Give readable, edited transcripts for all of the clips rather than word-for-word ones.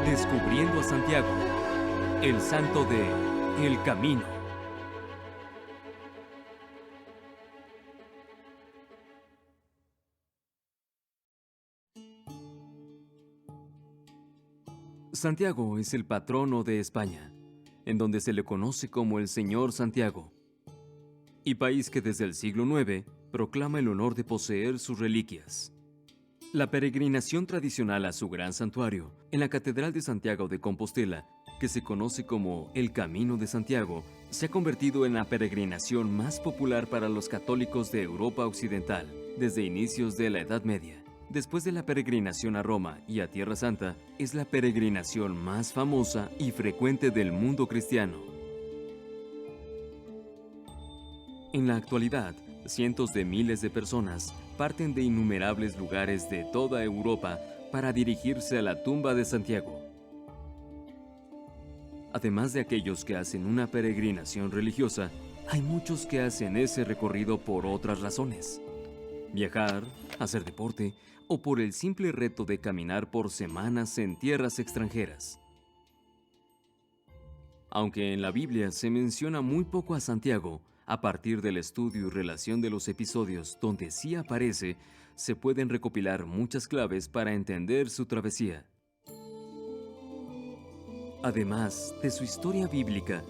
Descubriendo a Santiago, el santo de El Camino. Santiago es el patrono de España, en donde se le conoce como el Señor Santiago, y país que desde el siglo IX proclama el honor de poseer sus reliquias. La peregrinación tradicional a su gran santuario, en la Catedral de Santiago de Compostela, que se conoce como el Camino de Santiago, se ha convertido en la peregrinación más popular para los católicos de Europa Occidental desde inicios de la Edad Media. Después de la peregrinación a Roma y a Tierra Santa, es la peregrinación más famosa y frecuente del mundo cristiano. En la actualidad, cientos de miles de personas parten de innumerables lugares de toda Europa para dirigirse a la tumba de Santiago. Además de aquellos que hacen una peregrinación religiosa, hay muchos que hacen ese recorrido por otras razones. Viajar, hacer deporte o por el simple reto de caminar por semanas en tierras extranjeras. Aunque en la Biblia se menciona muy poco a Santiago, a partir del estudio y relación de los episodios donde sí aparece, se pueden recopilar muchas claves para entender su travesía. Además de su historia bíblica,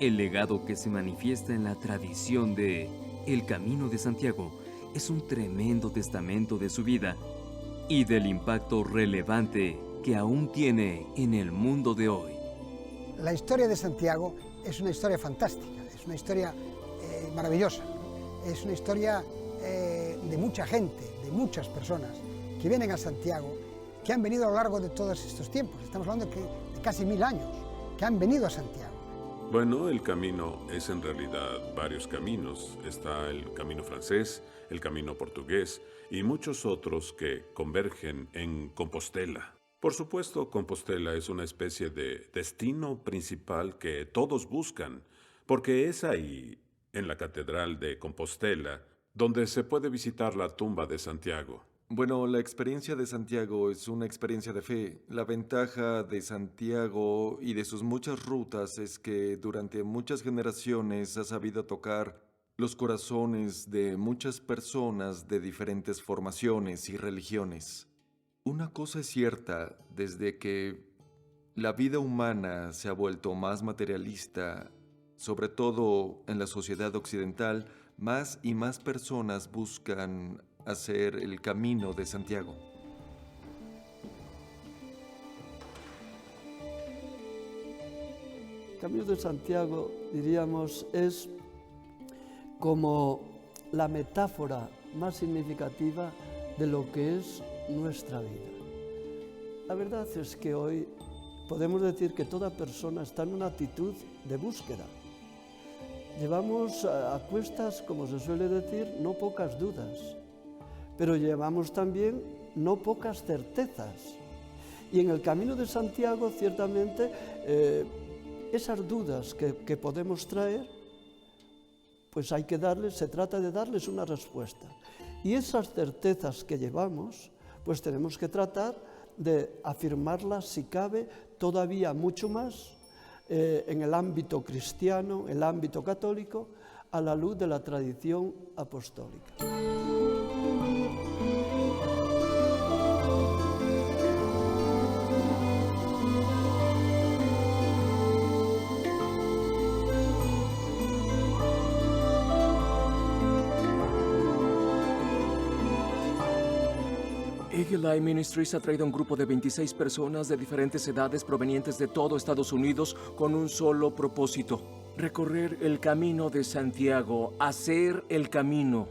el legado que se manifiesta en la tradición de El Camino de Santiago es un tremendo testamento de su vida y del impacto relevante que aún tiene en el mundo de hoy. La historia de Santiago es una historia fantástica, es una historia maravillosa, es una historia de mucha gente, de muchas personas que vienen a Santiago, que han venido a lo largo de todos estos tiempos. Estamos hablando de casi 1000 años, que han venido a Santiago. Bueno, el camino es en realidad varios caminos. Está el camino francés, el camino portugués y muchos otros que convergen en Compostela. Por supuesto, Compostela es una especie de destino principal que todos buscan, porque es ahí, en la Catedral de Compostela, donde se puede visitar la tumba de Santiago. Bueno, la experiencia de Santiago es una experiencia de fe. La ventaja de Santiago y de sus muchas rutas es que durante muchas generaciones ha sabido tocar los corazones de muchas personas de diferentes formaciones y religiones. Una cosa es cierta, desde que la vida humana se ha vuelto más materialista, sobre todo en la sociedad occidental, más y más personas buscan hacer el camino de Santiago. El Camino de Santiago, diríamos, es como la metáfora más significativa de lo que es nuestra vida. La verdad es que hoy podemos decir que toda persona está en una actitud de búsqueda. Llevamos a cuestas, como se suele decir, no pocas dudas, pero llevamos también no pocas certezas. Y en el Camino de Santiago, ciertamente, esas dudas que podemos traer, pues hay que darles, se trata de darles una respuesta. Y esas certezas que llevamos, pues tenemos que tratar de afirmarlas, si cabe, todavía mucho más en el ámbito cristiano, el ámbito católico, a la luz de la tradición apostólica. Eagle Eye Ministries ha traído un grupo de 26 personas de diferentes edades provenientes de todo Estados Unidos con un solo propósito: recorrer el camino de Santiago, hacer el camino.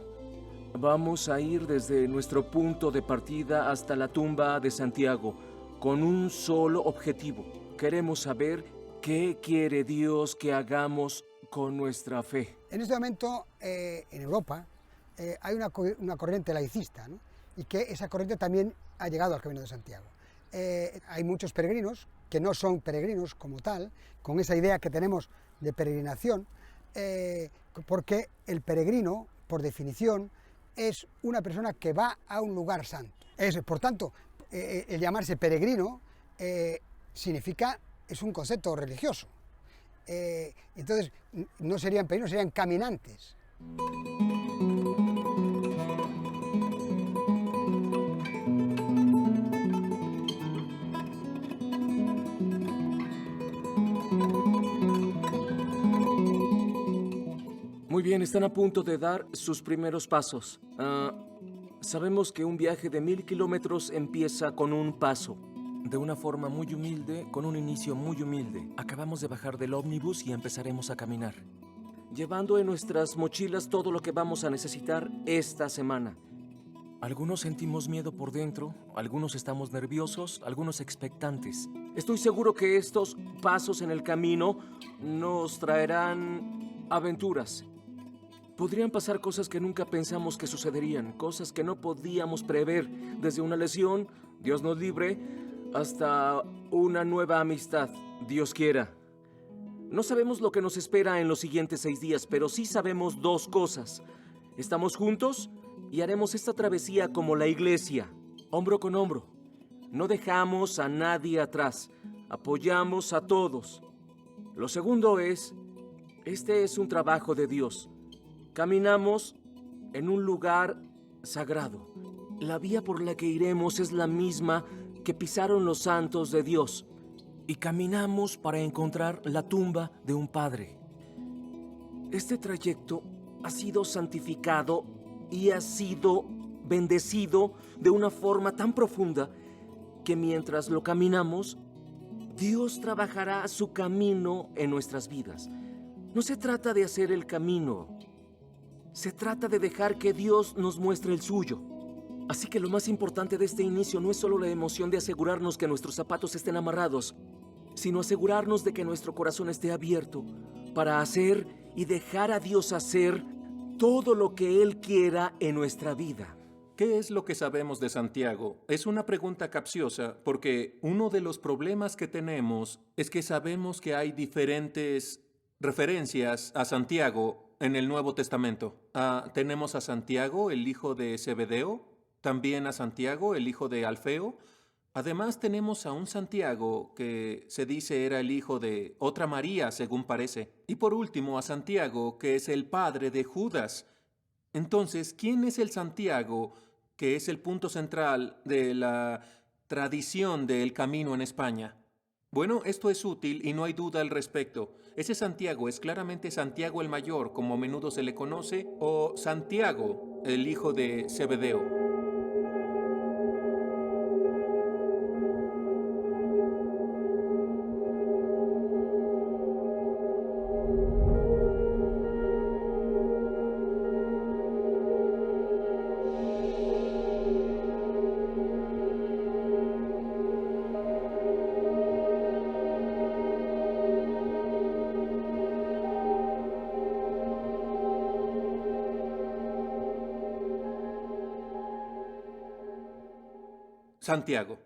Vamos a ir desde nuestro punto de partida hasta la tumba de Santiago con un solo objetivo. Queremos saber qué quiere Dios que hagamos con nuestra fe. En este momento, en Europa, hay una corriente laicista, ¿no? Y que esa corriente también ha llegado al Camino de Santiago. Hay muchos peregrinos que no son peregrinos como tal, con esa idea que tenemos de peregrinación, porque el peregrino, por definición, es una persona que va a un lugar santo. Por tanto, el llamarse peregrino significa, es un concepto religioso. Entonces, no serían peregrinos, serían caminantes. Muy bien, están a punto de dar sus primeros pasos. Sabemos que un viaje de 1000 kilómetros empieza con un paso. De una forma muy humilde, con un inicio muy humilde. Acabamos de bajar del ómnibus y empezaremos a caminar, llevando en nuestras mochilas todo lo que vamos a necesitar esta semana. Algunos sentimos miedo por dentro, algunos estamos nerviosos, algunos expectantes. Estoy seguro que estos pasos en el camino nos traerán aventuras. Podrían pasar cosas que nunca pensamos que sucederían, cosas que no podíamos prever, desde una lesión, Dios nos libre, hasta una nueva amistad, Dios quiera. No sabemos lo que nos espera en los siguientes 6 días, pero sí sabemos 2 cosas. Estamos juntos y haremos esta travesía como la iglesia, hombro con hombro. No dejamos a nadie atrás, apoyamos a todos. Lo segundo es, este es un trabajo de Dios. Caminamos en un lugar sagrado. La vía por la que iremos es la misma que pisaron los santos de Dios. Y caminamos para encontrar la tumba de un padre. Este trayecto ha sido santificado y ha sido bendecido de una forma tan profunda que mientras lo caminamos, Dios trabajará su camino en nuestras vidas. No se trata de hacer el camino, se trata de dejar que Dios nos muestre el suyo. Así que lo más importante de este inicio no es solo la emoción de asegurarnos que nuestros zapatos estén amarrados, sino asegurarnos de que nuestro corazón esté abierto para hacer y dejar a Dios hacer todo lo que Él quiera en nuestra vida. ¿Qué es lo que sabemos de Santiago? Es una pregunta capciosa porque uno de los problemas que tenemos es que sabemos que hay diferentes referencias a Santiago en el Nuevo Testamento. Tenemos a Santiago, el hijo de Zebedeo, también a Santiago, el hijo de Alfeo. Además tenemos a un Santiago que se dice era el hijo de otra María, según parece. Y por último a Santiago, que es el padre de Judas. Entonces, ¿quién es el Santiago que es el punto central de la tradición del camino en España? Bueno, esto es útil y no hay duda al respecto. Ese Santiago es claramente Santiago el Mayor, como a menudo se le conoce, o Santiago, el hijo de Zebedeo. Santiago.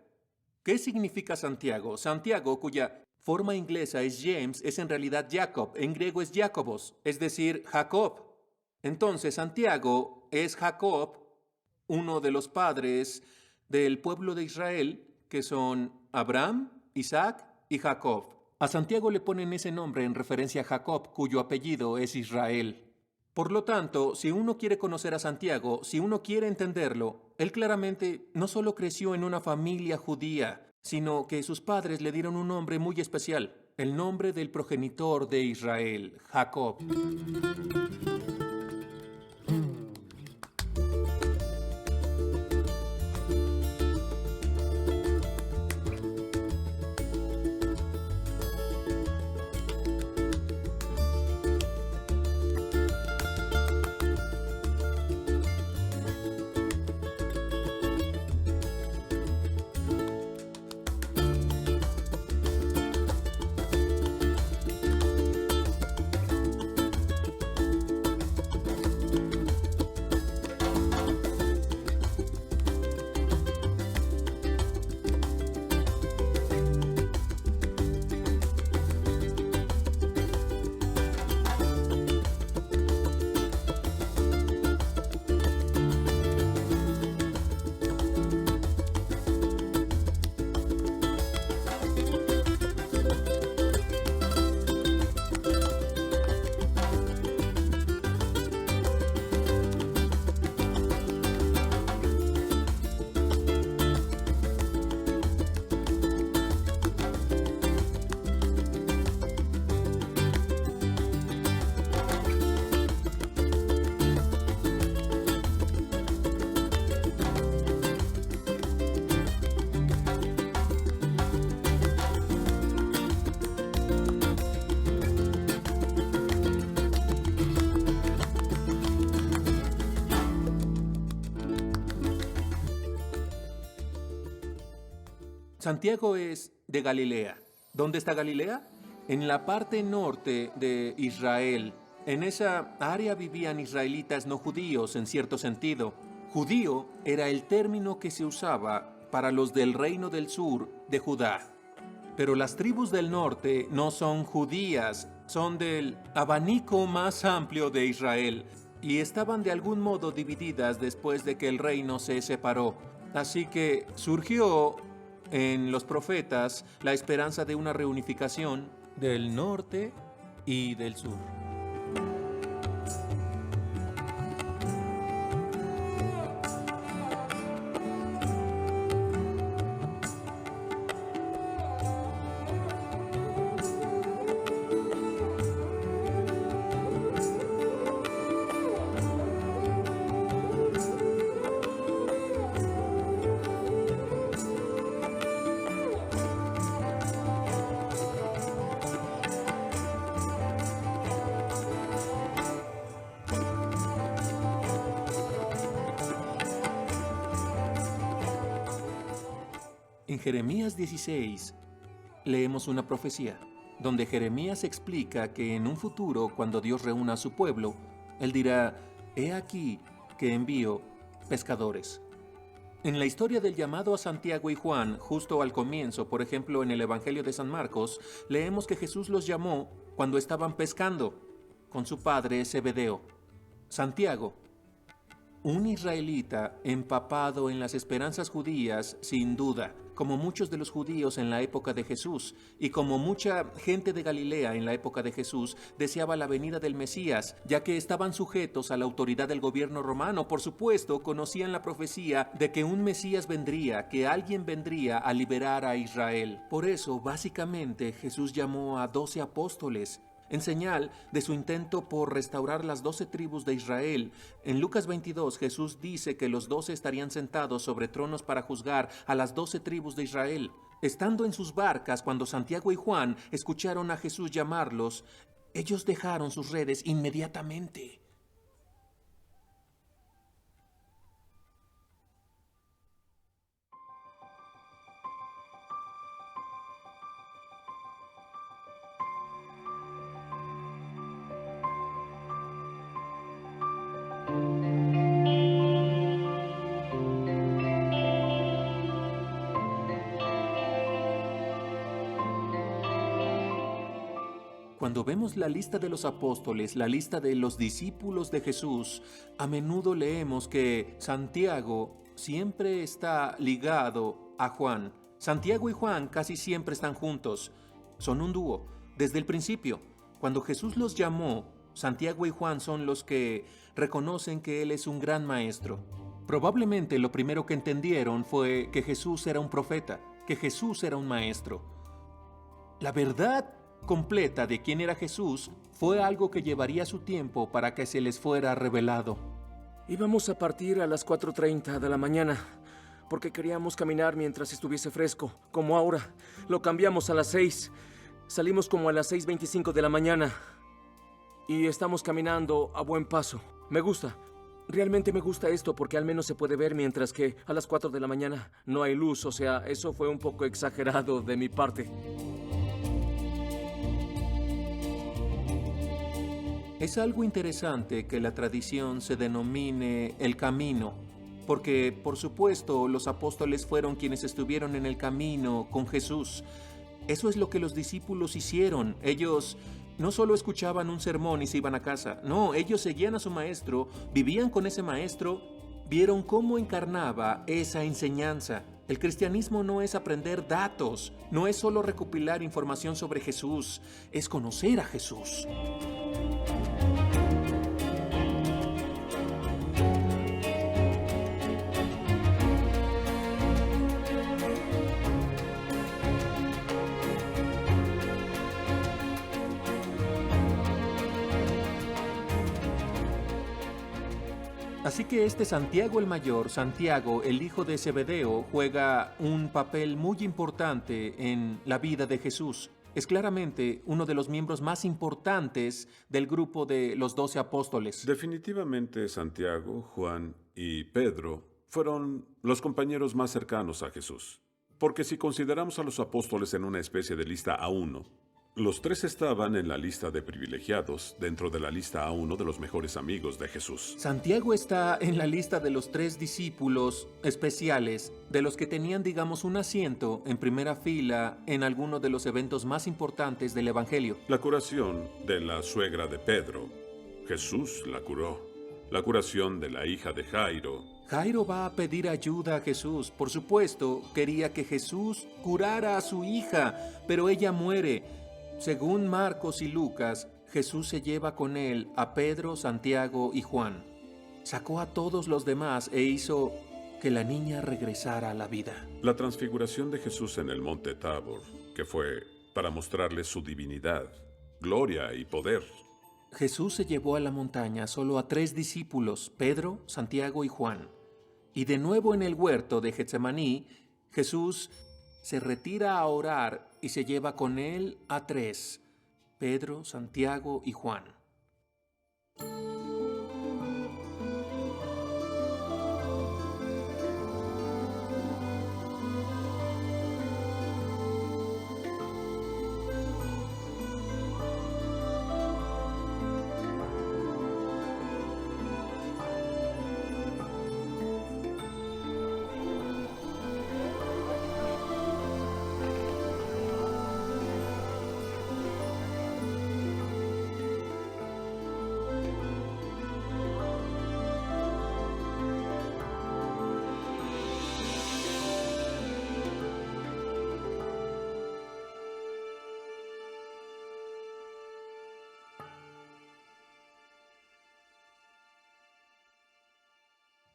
¿Qué significa Santiago? Santiago, cuya forma inglesa es James, es en realidad Jacob. En griego es Jacobos, es decir, Jacob. Entonces, Santiago es Jacob, uno de los padres del pueblo de Israel, que son Abraham, Isaac y Jacob. A Santiago le ponen ese nombre en referencia a Jacob, cuyo apellido es Israel. Por lo tanto, si uno quiere conocer a Santiago, si uno quiere entenderlo, él claramente no solo creció en una familia judía, sino que sus padres le dieron un nombre muy especial, el nombre del progenitor de Israel, Jacob. Santiago es de Galilea. ¿Dónde está Galilea? En la parte norte de Israel. En esa área vivían israelitas no judíos en cierto sentido. Judío era el término que se usaba para los del reino del sur de Judá. Pero las tribus del norte no son judías, son del abanico más amplio de Israel y estaban de algún modo divididas después de que el reino se separó. Así que surgió en los profetas la esperanza de una reunificación del norte y del sur. En Jeremías 16 leemos una profecía, donde Jeremías explica que en un futuro, cuando Dios reúna a su pueblo, Él dirá, «He aquí que envío pescadores». En la historia del llamado a Santiago y Juan, justo al comienzo, por ejemplo en el Evangelio de San Marcos, leemos que Jesús los llamó cuando estaban pescando con su padre Zebedeo. Santiago, un israelita empapado en las esperanzas judías, sin duda, como muchos de los judíos en la época de Jesús, y como mucha gente de Galilea en la época de Jesús, deseaba la venida del Mesías, ya que estaban sujetos a la autoridad del gobierno romano. Por supuesto, conocían la profecía de que un Mesías vendría, que alguien vendría a liberar a Israel. Por eso, básicamente, Jesús llamó a 12 apóstoles, en señal de su intento por restaurar las 12 tribus de Israel. En Lucas 22, Jesús dice que los 12 estarían sentados sobre tronos para juzgar a las 12 tribus de Israel. Estando en sus barcas, cuando Santiago y Juan escucharon a Jesús llamarlos, ellos dejaron sus redes inmediatamente. Cuando vemos la lista de los apóstoles, la lista de los discípulos de Jesús, a menudo leemos que Santiago siempre está ligado a Juan. Santiago y Juan casi siempre están juntos. Son un dúo. Desde el principio, cuando Jesús los llamó, Santiago y Juan son los que reconocen que Él es un gran maestro. Probablemente lo primero que entendieron fue que Jesús era un profeta, que Jesús era un maestro. La verdad completa de quién era Jesús fue algo que llevaría su tiempo para que se les fuera revelado. Íbamos a partir a las 4:30 de la mañana, porque queríamos caminar mientras estuviese fresco, como ahora. Lo cambiamos a las 6. Salimos como a las 6:25 de la mañana. Y estamos caminando a buen paso. Me gusta. Realmente me gusta esto porque al menos se puede ver, mientras que a las 4 de la mañana no hay luz. O sea, eso fue un poco exagerado de mi parte. Es algo interesante que la tradición se denomine el camino, porque, por supuesto, los apóstoles fueron quienes estuvieron en el camino con Jesús. Eso es lo que los discípulos hicieron. Ellos no solo escuchaban un sermón y se iban a casa. No, ellos seguían a su maestro, vivían con ese maestro, vieron cómo encarnaba esa enseñanza. El cristianismo no es aprender datos, no es solo recopilar información sobre Jesús, es conocer a Jesús. Así que este Santiago el Mayor, Santiago, el hijo de Zebedeo, juega un papel muy importante en la vida de Jesús. Es claramente uno de los miembros más importantes del grupo de los 12 apóstoles. Definitivamente Santiago, Juan y Pedro fueron los compañeros más cercanos a Jesús. porque si consideramos a los apóstoles en una especie de lista A1, los tres estaban en la lista de privilegiados, dentro de la lista A1 de los mejores amigos de Jesús. Santiago está en la lista de los 3 discípulos especiales, de los que tenían, digamos, un asiento en primera fila en alguno de los eventos más importantes del Evangelio. La curación de la suegra de Pedro, Jesús la curó. La curación de la hija de Jairo. Jairo va a pedir ayuda a Jesús. Por supuesto, quería que Jesús curara a su hija, pero ella muere. Según Marcos y Lucas, Jesús se lleva con él a Pedro, Santiago y Juan. Sacó a todos los demás e hizo que la niña regresara a la vida. La transfiguración de Jesús en el monte Tabor, que fue para mostrarle su divinidad, gloria y poder. Jesús se llevó a la montaña solo a 3 discípulos, Pedro, Santiago y Juan. Y de nuevo en el huerto de Getsemaní, Jesús se retira a orar y se lleva con él a 3, Pedro, Santiago y Juan.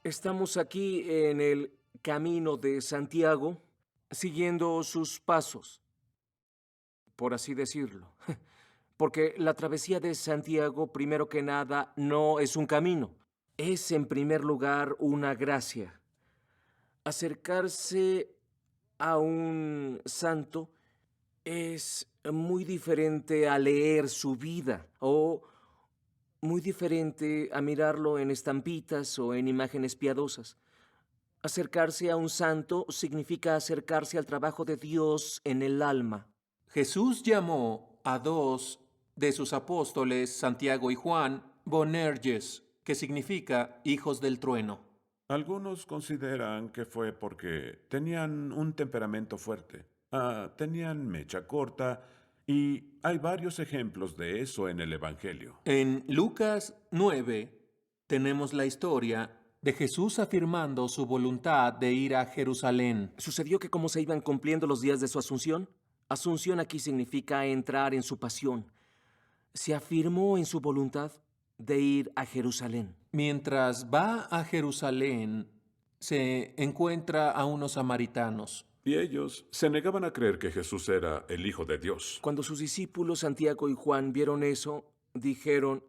Estamos aquí en el camino de Santiago, siguiendo sus pasos, por así decirlo. Porque la travesía de Santiago, primero que nada, no es un camino. Es, en primer lugar, una gracia. Acercarse a un santo es muy diferente a leer su vida o muy diferente a mirarlo en estampitas o en imágenes piadosas. Acercarse a un santo significa acercarse al trabajo de Dios en el alma. Jesús llamó a 2 de sus apóstoles, Santiago y Juan, Boanerges, que significa hijos del trueno. Algunos consideran que fue porque tenían un temperamento fuerte, tenían mecha corta, y hay varios ejemplos de eso en el Evangelio. En Lucas 9 tenemos la historia de Jesús afirmando su voluntad de ir a Jerusalén. Sucedió que como se iban cumpliendo los días de su asunción, asunción aquí significa entrar en su pasión, se afirmó en su voluntad de ir a Jerusalén. Mientras va a Jerusalén, se encuentra a unos samaritanos. Y ellos se negaban a creer que Jesús era el Hijo de Dios. Cuando sus discípulos Santiago y Juan vieron eso, dijeron: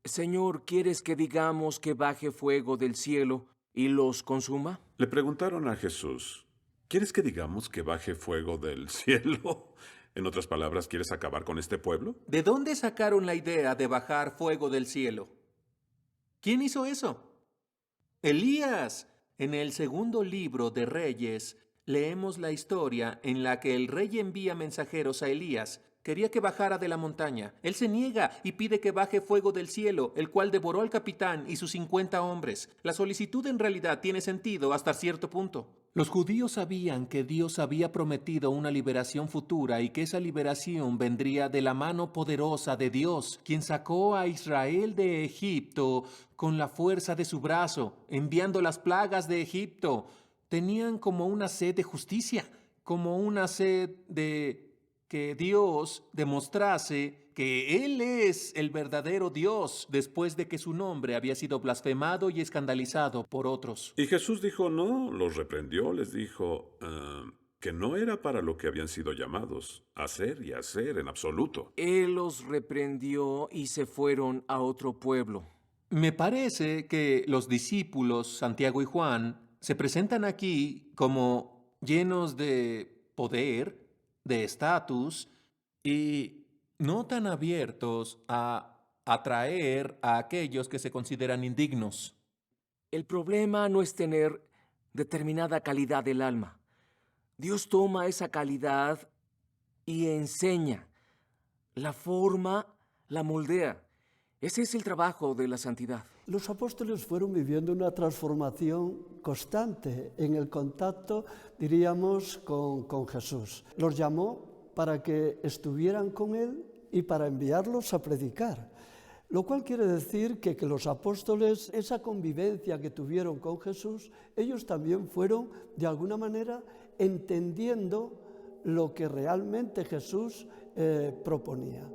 Señor, ¿quieres que digamos que baje fuego del cielo y los consuma? Le preguntaron a Jesús, ¿quieres que digamos que baje fuego del cielo? En otras palabras, ¿quieres acabar con este pueblo? ¿De dónde sacaron la idea de bajar fuego del cielo? ¿Quién hizo eso? Elías. En el segundo libro de Reyes, leemos la historia en la que el rey envía mensajeros a Elías. Quería que bajara de la montaña. Él se niega y pide que baje fuego del cielo, el cual devoró al capitán y sus 50 hombres. La solicitud en realidad tiene sentido hasta cierto punto. Los judíos sabían que Dios había prometido una liberación futura y que esa liberación vendría de la mano poderosa de Dios, quien sacó a Israel de Egipto con la fuerza de su brazo, enviando las plagas de Egipto. Tenían como una sed de justicia, como una sed de que Dios demostrase que Él es el verdadero Dios después de que su nombre había sido blasfemado y escandalizado por otros. Y Jesús dijo no, los reprendió, les dijo que no era para lo que habían sido llamados, hacer y hacer en absoluto. Él los reprendió y se fueron a otro pueblo. Me parece que los discípulos Santiago y Juan se presentan aquí como llenos de poder, de estatus y no tan abiertos a atraer a aquellos que se consideran indignos. El problema no es tener determinada calidad del alma. Dios toma esa calidad y enseña. La forma, la moldea. Ese es el trabajo de la santidad. Los apóstoles fueron viviendo una transformación constante en el contacto, diríamos, con Jesús. Los llamó para que estuvieran con Él y para enviarlos a predicar. Lo cual quiere decir que los apóstoles, esa convivencia que tuvieron con Jesús, ellos también fueron, de alguna manera, entendiendo lo que realmente Jesús proponía.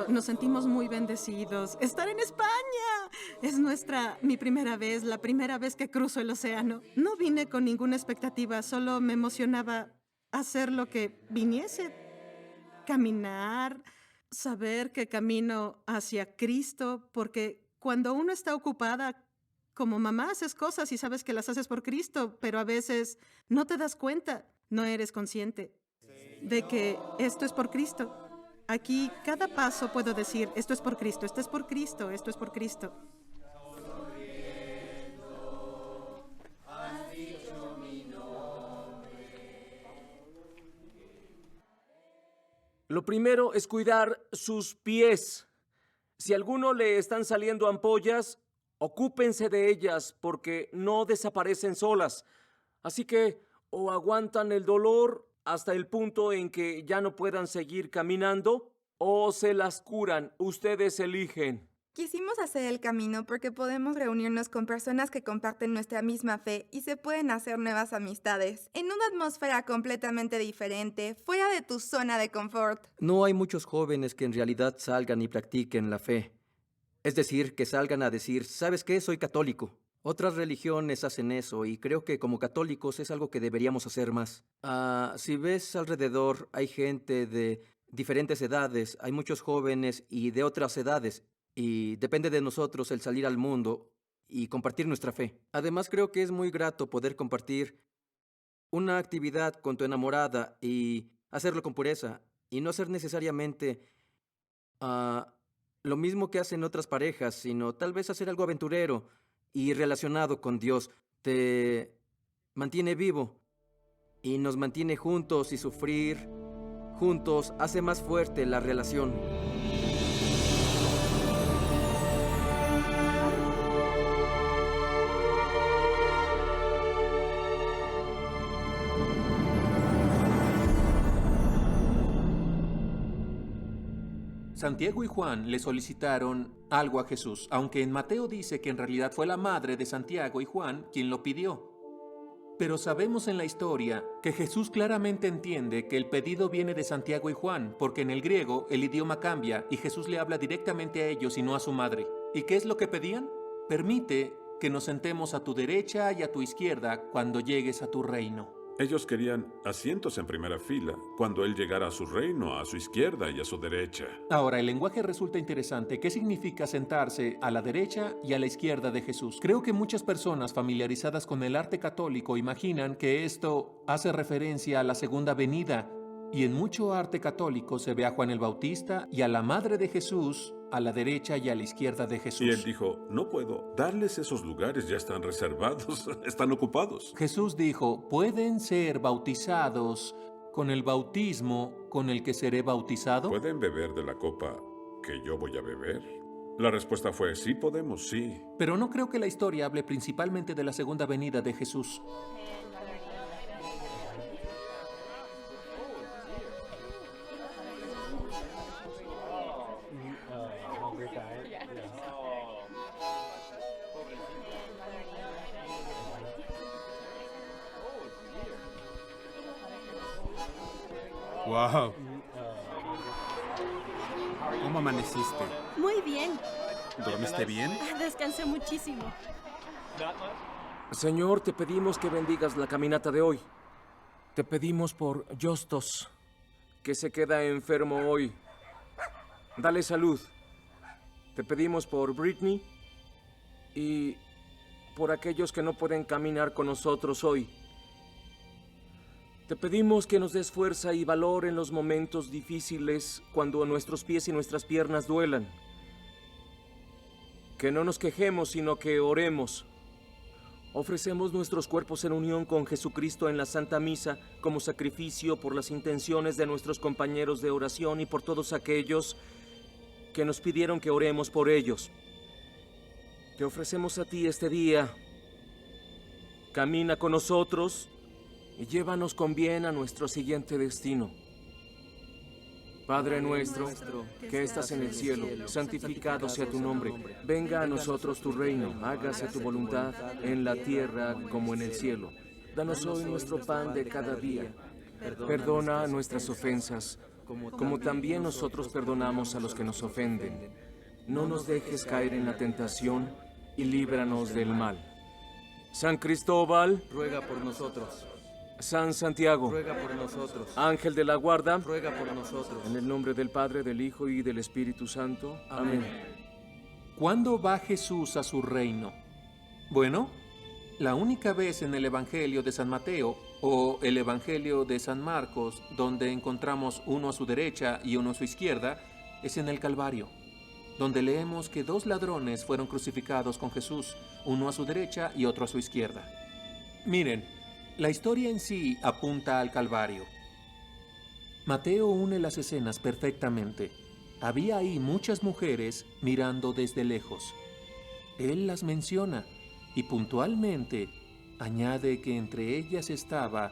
Nos sentimos muy bendecidos. Estar en España es mi primera vez, la primera vez que cruzo el océano. No vine con ninguna expectativa, solo me emocionaba hacer lo que viniese. Caminar, saber que camino hacia Cristo, porque cuando uno está ocupada, como mamá haces cosas y sabes que las haces por Cristo, pero a veces no te das cuenta, no eres consciente de que esto es por Cristo. Aquí, cada paso puedo decir, esto es por Cristo, esto es por Cristo, esto es por Cristo. Lo primero es cuidar sus pies. Si a alguno le están saliendo ampollas, ocúpense de ellas porque no desaparecen solas. Así que o aguantan el dolor hasta el punto en que ya no puedan seguir caminando, o se las curan. Ustedes eligen. Quisimos hacer el camino porque podemos reunirnos con personas que comparten nuestra misma fe y se pueden hacer nuevas amistades, en una atmósfera completamente diferente, fuera de tu zona de confort. No hay muchos jóvenes que en realidad salgan y practiquen la fe. Es decir, que salgan a decir, ¿sabes qué? Soy católico. Otras religiones hacen eso y creo que como católicos es algo que deberíamos hacer más. Si ves alrededor, hay gente de diferentes edades, hay muchos jóvenes y de otras edades, y depende de nosotros el salir al mundo y compartir nuestra fe. Además, creo que es muy grato poder compartir una actividad con tu enamorada y hacerlo con pureza, y no hacer necesariamente lo mismo que hacen otras parejas, sino tal vez hacer algo aventurero y relacionado con Dios. Te mantiene vivo y nos mantiene juntos, y sufrir juntos hace más fuerte la relación. Santiago y Juan le solicitaron algo a Jesús, aunque en Mateo dice que en realidad fue la madre de Santiago y Juan quien lo pidió. Pero sabemos en la historia que Jesús claramente entiende que el pedido viene de Santiago y Juan, porque en el griego el idioma cambia y Jesús le habla directamente a ellos y no a su madre. ¿Y qué es lo que pedían? Permite que nos sentemos a tu derecha y a tu izquierda cuando llegues a tu reino. Ellos querían asientos en primera fila cuando Él llegara a su reino, a su izquierda y a su derecha. Ahora, el lenguaje resulta interesante. ¿Qué significa sentarse a la derecha y a la izquierda de Jesús? Creo que muchas personas familiarizadas con el arte católico imaginan que esto hace referencia a la segunda venida Y en mucho arte católico se ve a Juan el Bautista y a la madre de Jesús a la derecha y a la izquierda de Jesús. Y él dijo, no puedo darles esos lugares, ya están reservados, están ocupados. Jesús dijo, pueden ser bautizados con el bautismo con el que seré bautizado. ¿Pueden beber de la copa que yo voy a beber? La respuesta fue, sí podemos, sí. Pero no creo que la historia hable principalmente de la segunda venida de Jesús. Wow. ¿Cómo amaneciste? Muy bien. ¿Dormiste bien? Descansé muchísimo. Señor, te pedimos que bendigas la caminata de hoy. Te pedimos por Justos, que se queda enfermo hoy. Dale salud. Te pedimos por Britney y por aquellos que no pueden caminar con nosotros hoy. Te pedimos que nos des fuerza y valor en los momentos difíciles cuando nuestros pies y nuestras piernas duelan. Que no nos quejemos, sino que oremos. Ofrecemos nuestros cuerpos en unión con Jesucristo en la Santa Misa como sacrificio por las intenciones de nuestros compañeros de oración y por todos aquellos que nos pidieron que oremos por ellos. Te ofrecemos a ti este día. Camina con nosotros y llévanos con bien a nuestro siguiente destino. Padre nuestro, que estás en el cielo, santificado sea tu nombre. Venga a nosotros tu reino, hágase tu voluntad en la tierra como en el cielo. Danos hoy nuestro pan de cada día. Perdona nuestras ofensas, como también nosotros perdonamos a los que nos ofenden. No nos dejes caer en la tentación y líbranos del mal. San Cristóbal, Ruega por nosotros. San Santiago, Ruega por nosotros. Ángel de la guarda, Ruega por nosotros. en el nombre del Padre, del Hijo y del Espíritu Santo. Amén. ¿Cuándo va Jesús a su reino? Bueno, la única vez en el Evangelio de San Mateo o el Evangelio de San Marcos donde encontramos uno a su derecha y uno a su izquierda es en el Calvario, donde leemos que 2 ladrones fueron crucificados con Jesús, uno a su derecha y otro a su izquierda. Miren, la historia en sí apunta al Calvario. Mateo une las escenas perfectamente. Había ahí muchas mujeres mirando desde lejos. Él las menciona y puntualmente añade que entre ellas estaba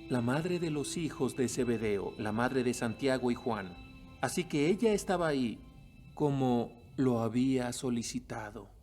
la madre de los hijos de Zebedeo, la madre de Santiago y Juan. Así que ella estaba ahí como lo había solicitado.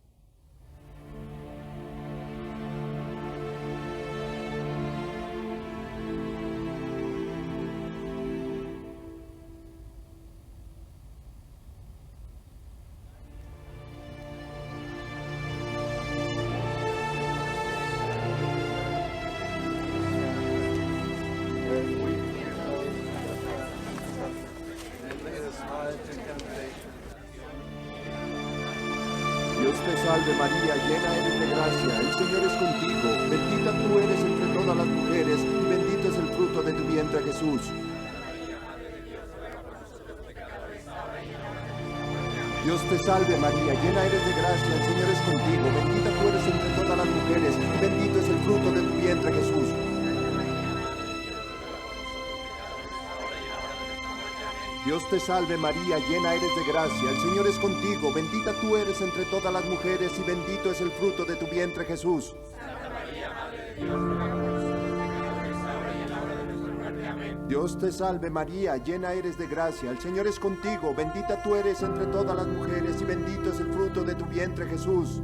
Dios te salve María, llena eres de gracia, el Señor es contigo, bendita tú eres entre todas las mujeres y bendito es el fruto de tu vientre Jesús. Dios te salve María, llena eres de gracia, el Señor es contigo, bendita tú eres entre todas las mujeres y bendito es el fruto de tu vientre Jesús. Dios te salve María, llena eres de gracia, el Señor es contigo, bendita tú eres entre todas las mujeres y bendito es el fruto de tu vientre Jesús. Dios te salve María, llena eres de gracia, el Señor es contigo, bendita tú eres entre todas las mujeres y bendito es el fruto de tu vientre Jesús.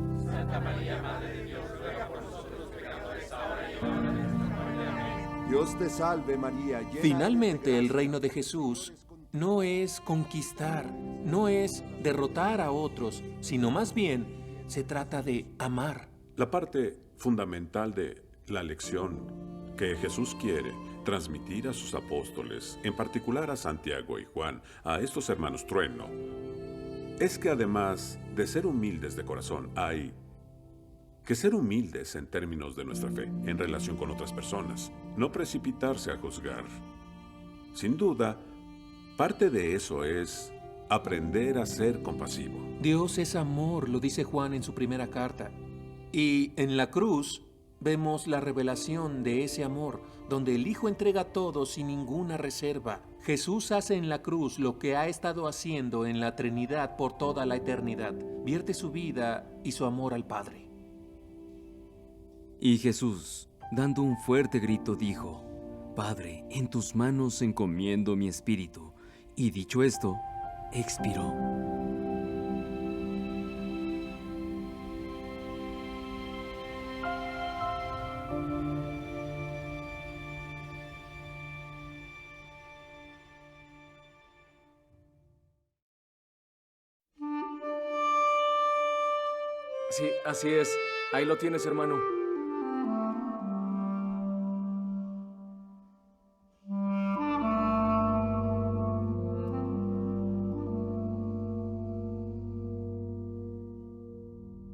Dios te salve María, llena Finalmente, el reino de Jesús no es conquistar, no es derrotar a otros, sino más bien se trata de amar. La parte fundamental de la lección que Jesús quiere transmitir a sus apóstoles, en particular a Santiago y Juan, a estos hermanos trueno, es que además de ser humildes de corazón, hay que ser humildes en términos de nuestra fe, en relación con otras personas, no precipitarse a juzgar. Sin duda, parte de eso es aprender a ser compasivo. Dios es amor, lo dice Juan en su primera carta. Y en la cruz vemos la revelación de ese amor, donde el Hijo entrega todo sin ninguna reserva. Jesús hace en la cruz lo que ha estado haciendo en la Trinidad por toda la eternidad. Vierte su vida y su amor al Padre. Y Jesús, dando un fuerte grito, dijo: Padre, en tus manos encomiendo mi espíritu. Y dicho esto, expiró. Sí, así es. Ahí lo tienes, hermano.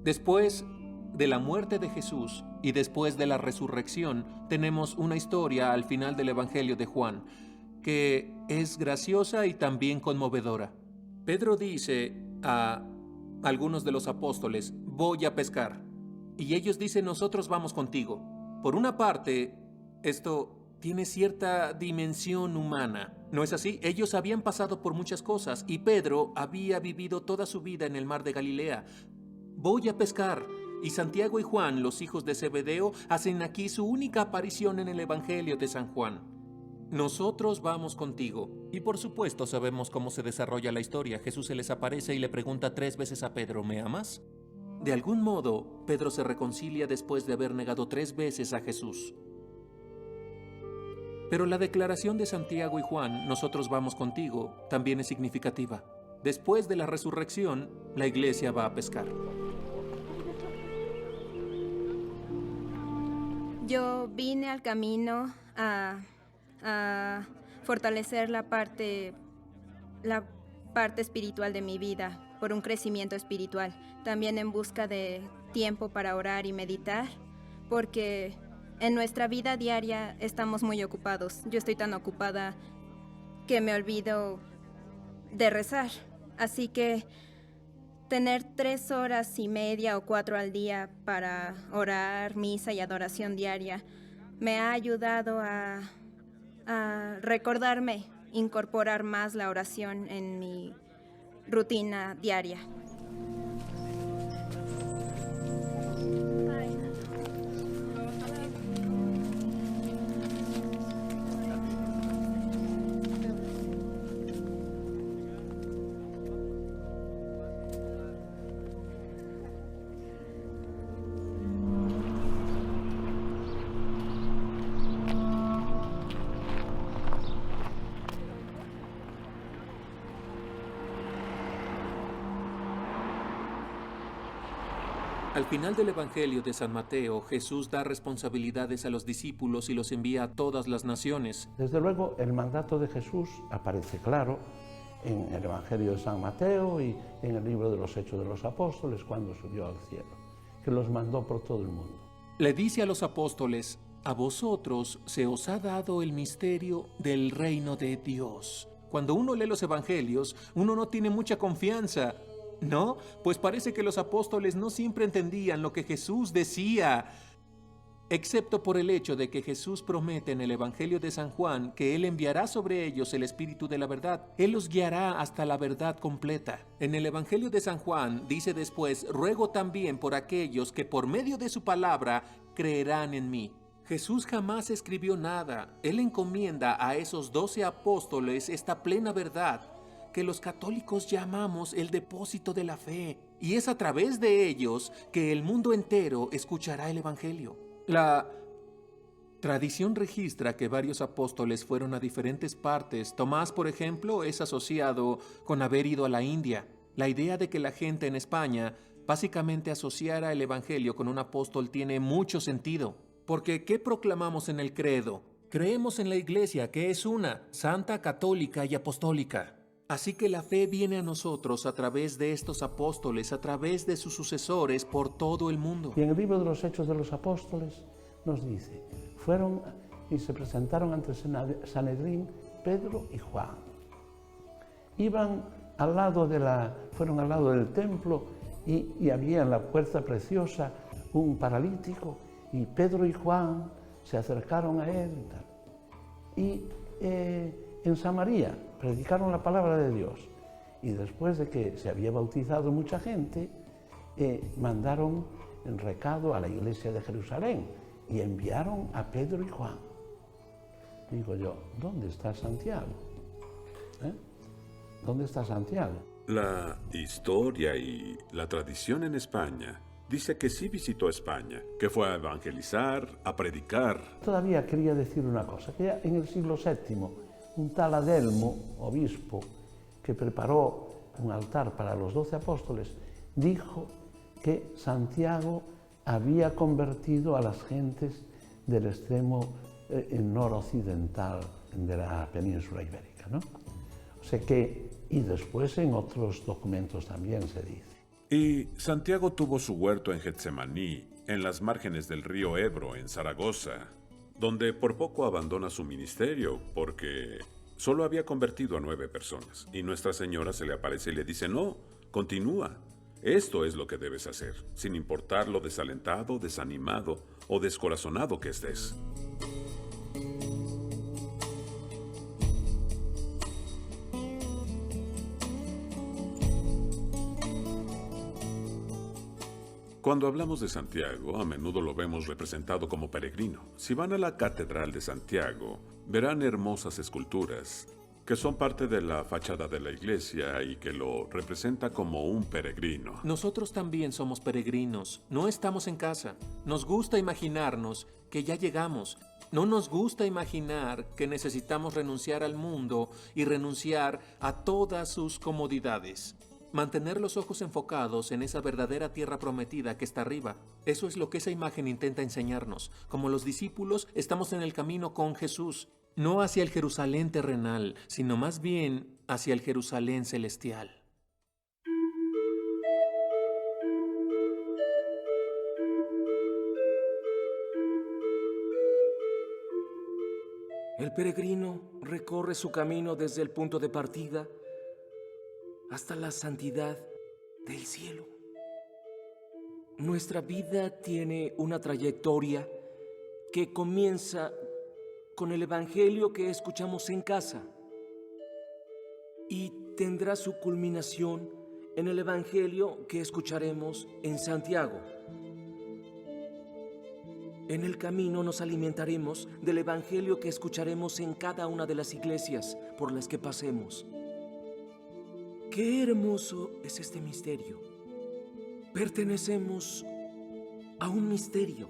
Después de la muerte de Jesús y después de la resurrección, tenemos una historia al final del Evangelio de Juan, que es graciosa y también conmovedora. Pedro dice a algunos de los apóstoles: voy a pescar. Y ellos dicen: nosotros vamos contigo. Por una parte, esto tiene cierta dimensión humana, ¿no es así? Ellos habían pasado por muchas cosas y Pedro había vivido toda su vida en el mar de Galilea. Voy a pescar. Y Santiago y Juan, los hijos de Zebedeo, hacen aquí su única aparición en el Evangelio de San Juan. Nosotros vamos contigo. Y por supuesto sabemos cómo se desarrolla la historia. Jesús se les aparece y le pregunta 3 veces a Pedro: ¿me amas? De algún modo, Pedro se reconcilia después de haber negado 3 veces a Jesús. Pero la declaración de Santiago y Juan, nosotros vamos contigo, también es significativa. Después de la resurrección, la iglesia va a pescar. Yo vine al camino a fortalecer la parte espiritual de mi vida, por un crecimiento espiritual. También en busca de tiempo para orar y meditar, porque en nuestra vida diaria estamos muy ocupados. Yo estoy tan ocupada que me olvido de rezar. Así que tener 3 horas y media o 4 al día para orar, misa y adoración diaria me ha ayudado a recordarme, incorporar más la oración en mi rutina diaria. Al final del Evangelio de San Mateo, Jesús da responsabilidades a los discípulos y los envía a todas las naciones. Desde luego, el mandato de Jesús aparece claro en el Evangelio de San Mateo y en el libro de los Hechos de los Apóstoles cuando subió al cielo, que los mandó por todo el mundo. Le dice a los apóstoles: a vosotros se os ha dado el misterio del reino de Dios. Cuando uno lee los Evangelios, uno no tiene mucha confianza, ¿no? Pues parece que los apóstoles no siempre entendían lo que Jesús decía, excepto por el hecho de que Jesús promete en el Evangelio de San Juan que Él enviará sobre ellos el Espíritu de la verdad. Él los guiará hasta la verdad completa. En el Evangelio de San Juan dice después: ruego también por aquellos que por medio de su palabra creerán en mí. Jesús jamás escribió nada. Él encomienda a esos 12 apóstoles esta plena verdad que los católicos llamamos el depósito de la fe, y es a través de ellos que el mundo entero escuchará el Evangelio. La tradición registra que varios apóstoles fueron a diferentes partes. Tomás, por ejemplo, es asociado con haber ido a la India. La idea de que la gente en España básicamente asociara el Evangelio con un apóstol tiene mucho sentido, porque ¿qué proclamamos en el credo? Creemos en la Iglesia, que es una, santa, católica y apostólica. Así que la fe viene a nosotros a través de estos apóstoles, a través de sus sucesores por todo el mundo. Y en el libro de los Hechos de los Apóstoles nos dice: fueron y se presentaron ante el Sanedrín Pedro y Juan. Fueron al lado del templo y había en la puerta preciosa un paralítico y Pedro y Juan se acercaron a él y tal. Y en Samaria predicaron la palabra de Dios. Y después de que se había bautizado mucha gente, mandaron el recado a la iglesia de Jerusalén y enviaron a Pedro y Juan. Digo yo, ¿dónde está Santiago? ¿Dónde está Santiago? La historia y la tradición en España dice que sí visitó España, que fue a evangelizar, a predicar. Todavía quería decir una cosa, que ya en el siglo VII, un tal Adelmo, obispo, que preparó un altar para los 12 apóstoles, dijo que Santiago había convertido a las gentes del extremo noroccidental de la península ibérica, ¿no? O sea que, y después en otros documentos también se dice. Y Santiago tuvo su huerto en Getsemaní, en las márgenes del río Ebro, en Zaragoza, donde por poco abandona su ministerio porque solo había convertido a 9 personas. Y Nuestra Señora se le aparece y le dice, no, continúa. Esto es lo que debes hacer, sin importar lo desalentado, desanimado o descorazonado que estés. Cuando hablamos de Santiago, a menudo lo vemos representado como peregrino. Si van a la Catedral de Santiago, verán hermosas esculturas que son parte de la fachada de la iglesia y que lo representa como un peregrino. Nosotros también somos peregrinos, no estamos en casa. Nos gusta imaginarnos que ya llegamos. No nos gusta imaginar que necesitamos renunciar al mundo y renunciar a todas sus comodidades. Mantener los ojos enfocados en esa verdadera tierra prometida que está arriba. Eso es lo que esa imagen intenta enseñarnos. Como los discípulos, estamos en el camino con Jesús, no hacia el Jerusalén terrenal, sino más bien hacia el Jerusalén celestial. El peregrino recorre su camino desde el punto de partida hasta la santidad del cielo. Nuestra vida tiene una trayectoria que comienza con el Evangelio que escuchamos en casa y tendrá su culminación en el Evangelio que escucharemos en Santiago. En el camino nos alimentaremos del Evangelio que escucharemos en cada una de las iglesias por las que pasemos. ¡Qué hermoso es este misterio! Pertenecemos a un misterio.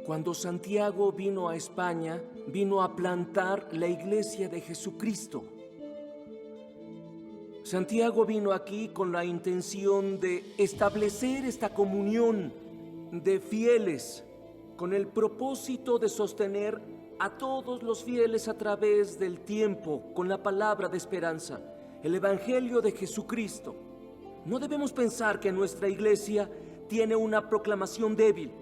Cuando Santiago vino a España, vino a plantar la iglesia de Jesucristo. Santiago vino aquí con la intención de establecer esta comunión de fieles, con el propósito de sostener a todos los fieles a través del tiempo con la palabra de esperanza, el Evangelio de Jesucristo. No debemos pensar que nuestra iglesia tiene una proclamación débil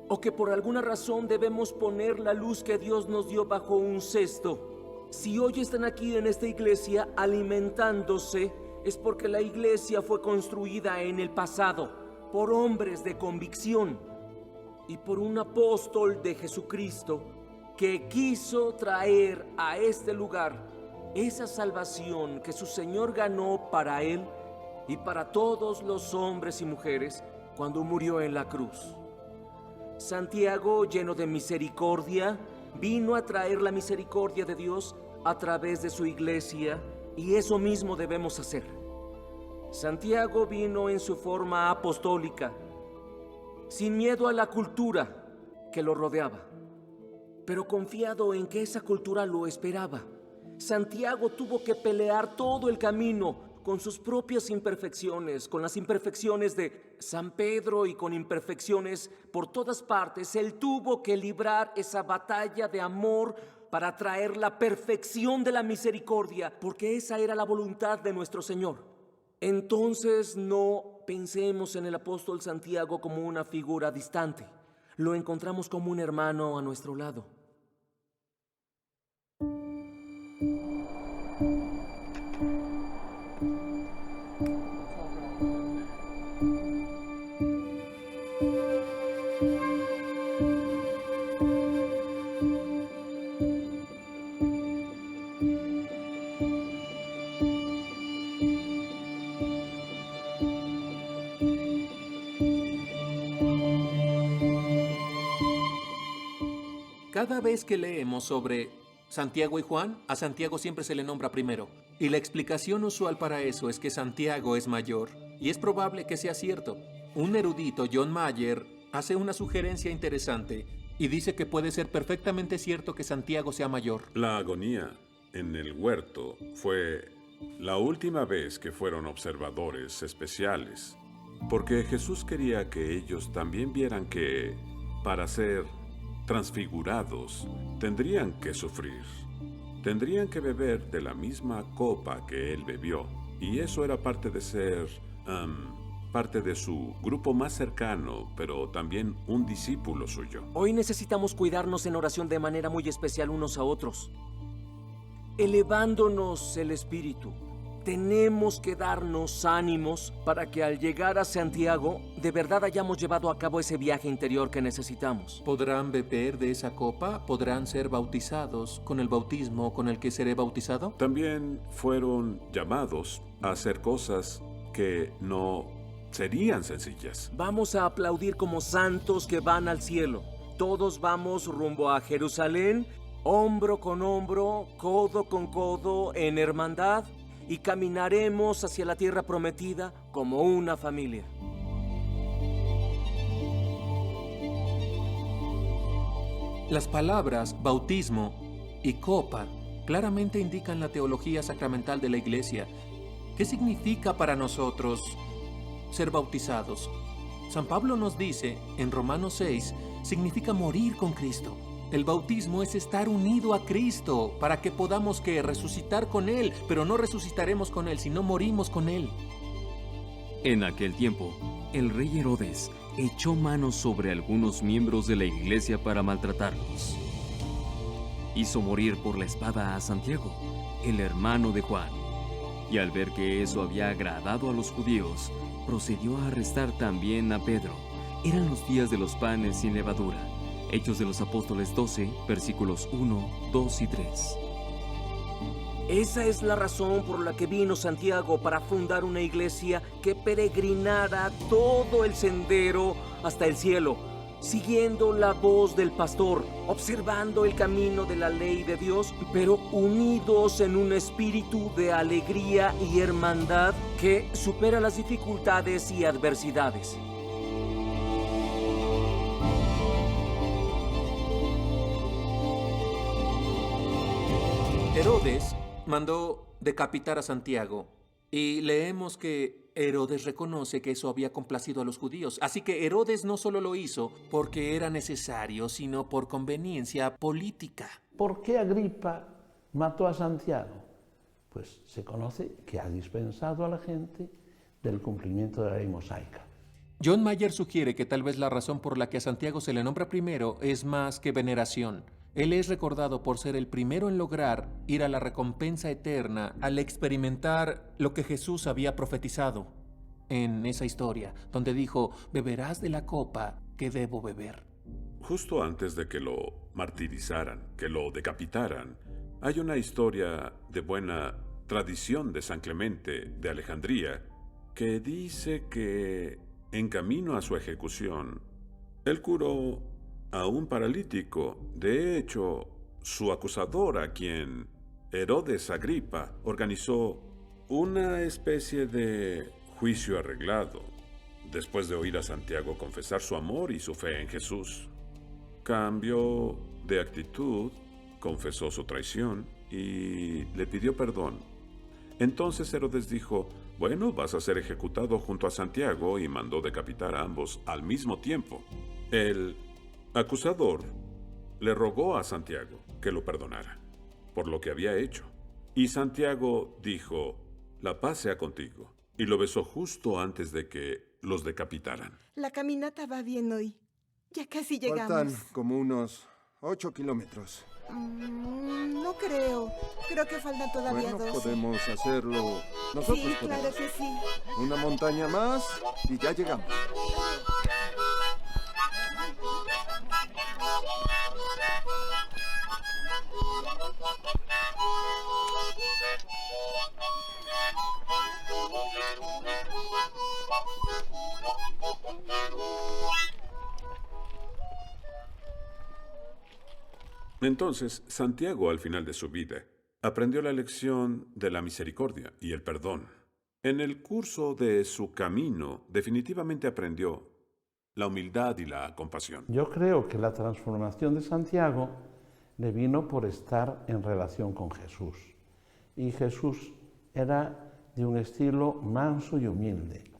o que por alguna razón debemos poner la luz que Dios nos dio bajo un cesto. Si hoy están aquí en esta iglesia alimentándose, es porque la iglesia fue construida en el pasado por hombres de convicción y por un apóstol de Jesucristo que quiso traer a este lugar esa salvación que su Señor ganó para él y para todos los hombres y mujeres cuando murió en la cruz. Santiago, lleno de misericordia, vino a traer la misericordia de Dios a través de su iglesia, y eso mismo debemos hacer. Santiago vino en su forma apostólica, sin miedo a la cultura que lo rodeaba, pero confiado en que esa cultura lo esperaba. Santiago tuvo que pelear todo el camino con sus propias imperfecciones, con las imperfecciones de San Pedro y con imperfecciones por todas partes. Él tuvo que librar esa batalla de amor para traer la perfección de la misericordia, porque esa era la voluntad de nuestro Señor. Entonces no pensemos en el apóstol Santiago como una figura distante. Lo encontramos como un hermano a nuestro lado. cada vez que leemos sobre Santiago y Juan, a Santiago siempre se le nombra primero. Y la explicación usual para eso es que Santiago es mayor. Y es probable que sea cierto. Un erudito, John Mayer, hace una sugerencia interesante y dice que puede ser perfectamente cierto que Santiago sea mayor. La agonía en el huerto fue la última vez que fueron observadores especiales, porque Jesús quería que ellos también vieran que, para ser transfigurados, tendrían que sufrir. Tendrían que beber de la misma copa que Él bebió, y eso era parte de ser parte de su grupo más cercano, pero también un discípulo suyo. Hoy necesitamos cuidarnos en oración de manera muy especial unos a otros, elevándonos el espíritu. Tenemos que darnos ánimos para que al llegar a Santiago, de verdad hayamos llevado a cabo ese viaje interior que necesitamos. ¿Podrán beber de esa copa? ¿Podrán ser bautizados con el bautismo con el que seré bautizado? También fueron llamados a hacer cosas que no serían sencillas. Vamos a aplaudir como santos que van al cielo. Todos vamos rumbo a Jerusalén, hombro con hombro, codo con codo, en hermandad, y caminaremos hacia la tierra prometida como una familia. Las palabras bautismo y copa claramente indican la teología sacramental de la Iglesia. ¿Qué significa para nosotros ser bautizados? San Pablo nos dice, en Romanos 6, significa morir con Cristo. El bautismo es estar unido a Cristo para que podamos resucitar con Él, pero no resucitaremos con Él, sino morimos con Él. En aquel tiempo, el rey Herodes echó mano sobre algunos miembros de la iglesia para maltratarlos. Hizo morir por la espada a Santiago, el hermano de Juan, y al ver que eso había agradado a los judíos, procedió a arrestar también a Pedro. Eran los días de los panes sin levadura. Hechos de los Apóstoles 12, versículos 1, 2 y 3. Esa es la razón por la que vino Santiago, para fundar una iglesia que peregrinara todo el sendero hasta el cielo, siguiendo la voz del pastor, observando el camino de la ley de Dios, pero unidos en un espíritu de alegría y hermandad que supera las dificultades y adversidades. Herodes mandó decapitar a Santiago y leemos que Herodes reconoce que eso había complacido a los judíos. Así que Herodes no solo lo hizo porque era necesario, sino por conveniencia política. ¿Por qué Agripa mató a Santiago? Pues se conoce que ha dispensado a la gente del cumplimiento de la ley mosaica. John Mayer sugiere que tal vez la razón por la que a Santiago se le nombra primero es más que veneración. Él es recordado por ser el primero en lograr ir a la recompensa eterna al experimentar lo que Jesús había profetizado en esa historia, donde dijo, beberás de la copa que debo beber. Justo antes de que lo martirizaran, que lo decapitaran, hay una historia de buena tradición de San Clemente de Alejandría que dice que, en camino a su ejecución, él curó a un paralítico. De hecho, su acusador, a quien Herodes Agripa organizó una especie de juicio arreglado, después de oír a Santiago confesar su amor y su fe en Jesús, cambió de actitud, confesó su traición y le pidió perdón. Entonces Herodes dijo, bueno, vas a ser ejecutado junto a Santiago, y mandó decapitar a ambos al mismo tiempo. El acusador le rogó a Santiago que lo perdonara por lo que había hecho. Y Santiago dijo, la paz sea contigo, y lo besó justo antes de que los decapitaran. La caminata va bien hoy. Ya casi llegamos. Faltan como unos 8 kilómetros. No creo. Creo que faltan todavía 12. Podemos hacerlo nosotros. Sí, claro que sí. Una montaña más y ya llegamos. Entonces, Santiago, al final de su vida, aprendió la lección de la misericordia y el perdón. En el curso de su camino, definitivamente aprendió la humildad y la compasión. Yo creo que la transformación de Santiago le vino por estar en relación con Jesús. Y Jesús era de un estilo manso y humilde.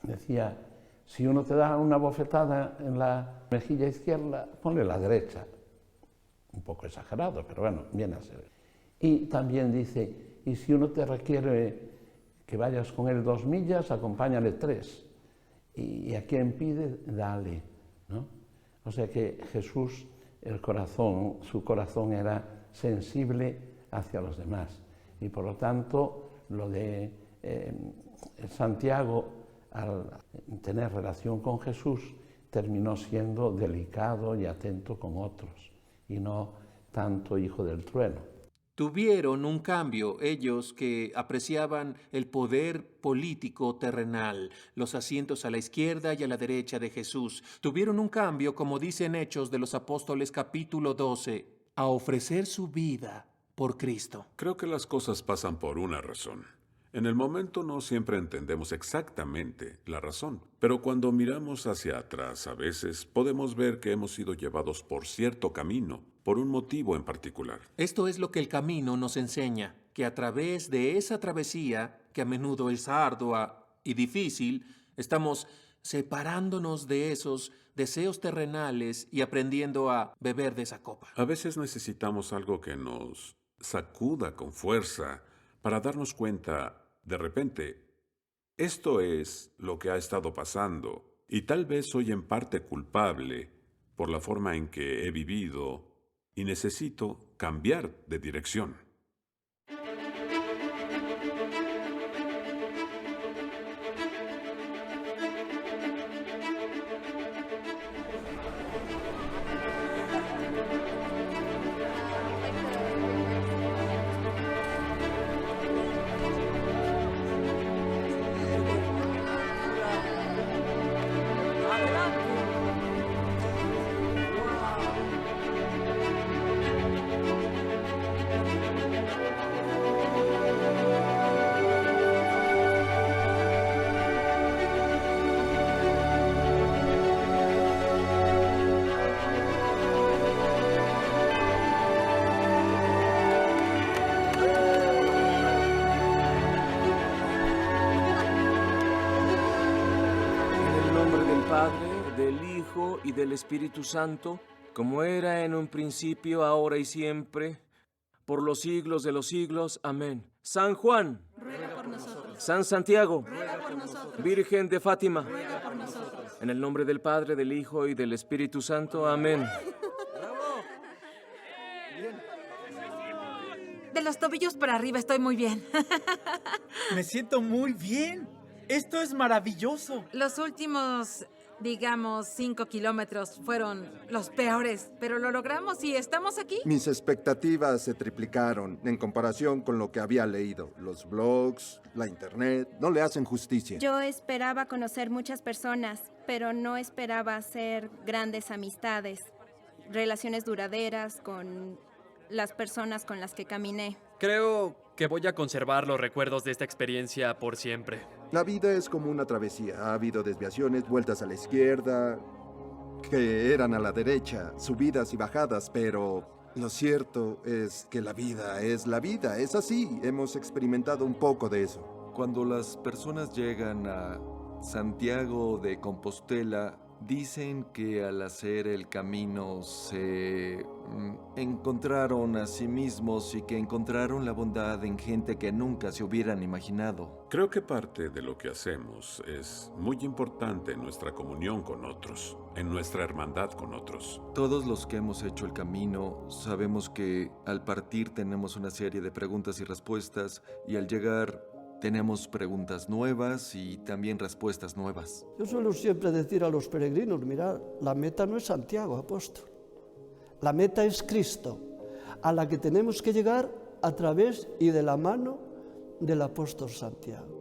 Decía, si uno te da una bofetada en la mejilla izquierda, ponle la derecha. Un poco exagerado, pero bueno, viene a ser. Y también dice, y si uno te requiere que vayas con él 2 millas, acompáñale 3. Y a quien pide, dale, ¿no? O sea que Jesús, su corazón era sensible hacia los demás. Y por lo tanto, lo de Santiago, al tener relación con Jesús, terminó siendo delicado y atento con otros, y no tanto hijo del trueno. Tuvieron un cambio ellos que apreciaban el poder político terrenal, los asientos a la izquierda y a la derecha de Jesús. Tuvieron un cambio, como dicen Hechos de los Apóstoles capítulo 12, a ofrecer su vida por Cristo. Creo que las cosas pasan por una razón. En el momento no siempre entendemos exactamente la razón, pero cuando miramos hacia atrás a veces podemos ver que hemos sido llevados por cierto camino, por un motivo en particular. Esto es lo que el camino nos enseña, que a través de esa travesía, que a menudo es ardua y difícil, estamos separándonos de esos deseos terrenales y aprendiendo a beber de esa copa. A veces necesitamos algo que nos sacuda con fuerza para darnos cuenta. De repente, esto es lo que ha estado pasando y tal vez soy en parte culpable por la forma en que he vivido y necesito cambiar de dirección. Y del Espíritu Santo, como era en un principio, ahora y siempre, por los siglos de los siglos. Amén. San Juan, ruega por nosotros. San Santiago, ruega por nosotros. Virgen de Fátima, ruega por nosotros. En el nombre del Padre, del Hijo y del Espíritu Santo. Amén. De los tobillos para arriba estoy muy bien. Me siento muy bien. Esto es maravilloso. Los últimos, digamos, 5 kilómetros fueron los peores, pero lo logramos y estamos aquí. Mis expectativas se triplicaron en comparación con lo que había leído. Los blogs, la internet, no le hacen justicia. Yo esperaba conocer muchas personas, pero no esperaba hacer grandes amistades, relaciones duraderas con las personas con las que caminé. Creo que voy a conservar los recuerdos de esta experiencia por siempre. La vida es como una travesía. Ha habido desviaciones, vueltas a la izquierda, que eran a la derecha, subidas y bajadas, pero lo cierto es que la vida, es así. Hemos experimentado un poco de eso. Cuando las personas llegan a Santiago de Compostela, dicen que al hacer el camino se encontraron a sí mismos y que encontraron la bondad en gente que nunca se hubieran imaginado. Creo que parte de lo que hacemos es muy importante en nuestra comunión con otros, en nuestra hermandad con otros. Todos los que hemos hecho el camino sabemos que al partir tenemos una serie de preguntas y respuestas y al llegar tenemos preguntas nuevas y también respuestas nuevas. Yo suelo siempre decir a los peregrinos, mirad, la meta no es Santiago, apóstol. La meta es Cristo, a la que tenemos que llegar a través y de la mano del apóstol Santiago.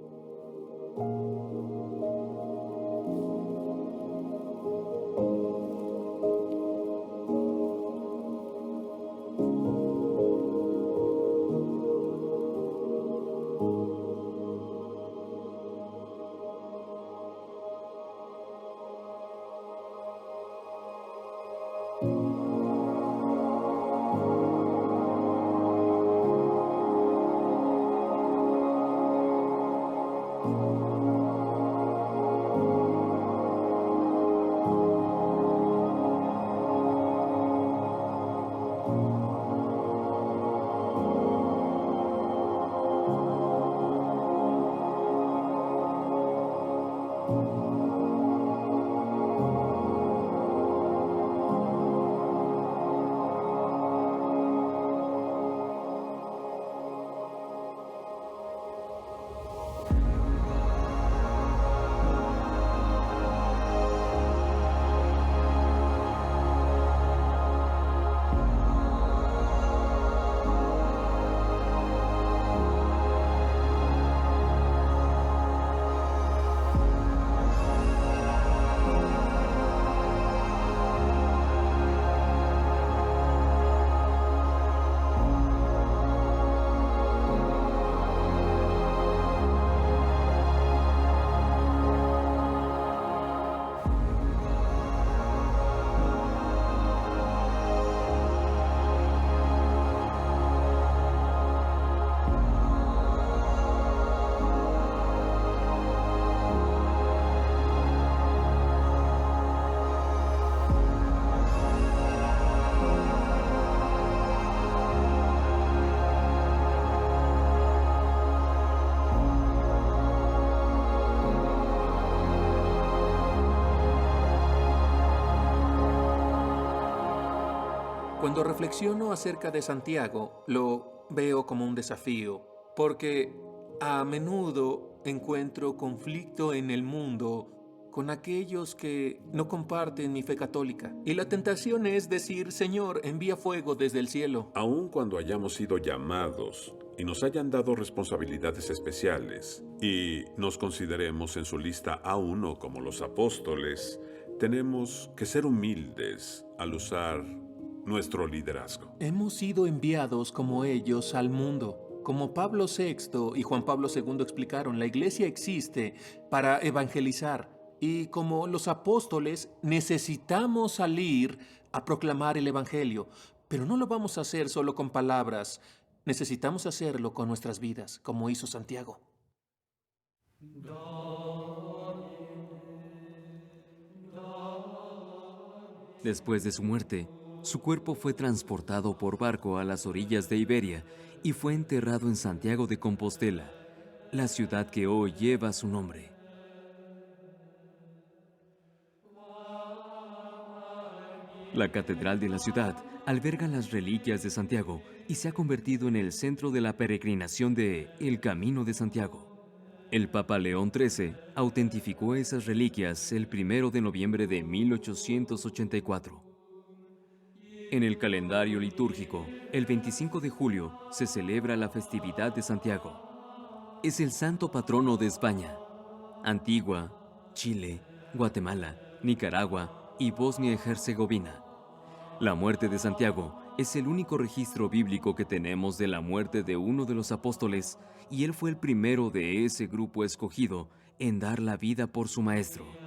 Cuando reflexiono acerca de Santiago, lo veo como un desafío, porque a menudo encuentro conflicto en el mundo con aquellos que no comparten mi fe católica. Y la tentación es decir, Señor, envía fuego desde el cielo. Aun cuando hayamos sido llamados y nos hayan dado responsabilidades especiales y nos consideremos en su lista a uno como los apóstoles, tenemos que ser humildes al usar nuestro liderazgo. Hemos sido enviados como ellos al mundo. Como Pablo VI y Juan Pablo II explicaron, la iglesia existe para evangelizar. Y como los apóstoles, necesitamos salir a proclamar el evangelio. Pero no lo vamos a hacer solo con palabras. Necesitamos hacerlo con nuestras vidas, como hizo Santiago. Después de su muerte, su cuerpo fue transportado por barco a las orillas de Iberia y fue enterrado en Santiago de Compostela, la ciudad que hoy lleva su nombre. La catedral de la ciudad alberga las reliquias de Santiago y se ha convertido en el centro de la peregrinación de El Camino de Santiago. El Papa León XIII autentificó esas reliquias el 1 de noviembre de 1884. En el calendario litúrgico, el 25 de julio se celebra la festividad de Santiago. Es el santo patrono de España, Antigua, Chile, Guatemala, Nicaragua y Bosnia y Herzegovina. La muerte de Santiago es el único registro bíblico que tenemos de la muerte de uno de los apóstoles y él fue el primero de ese grupo escogido en dar la vida por su maestro.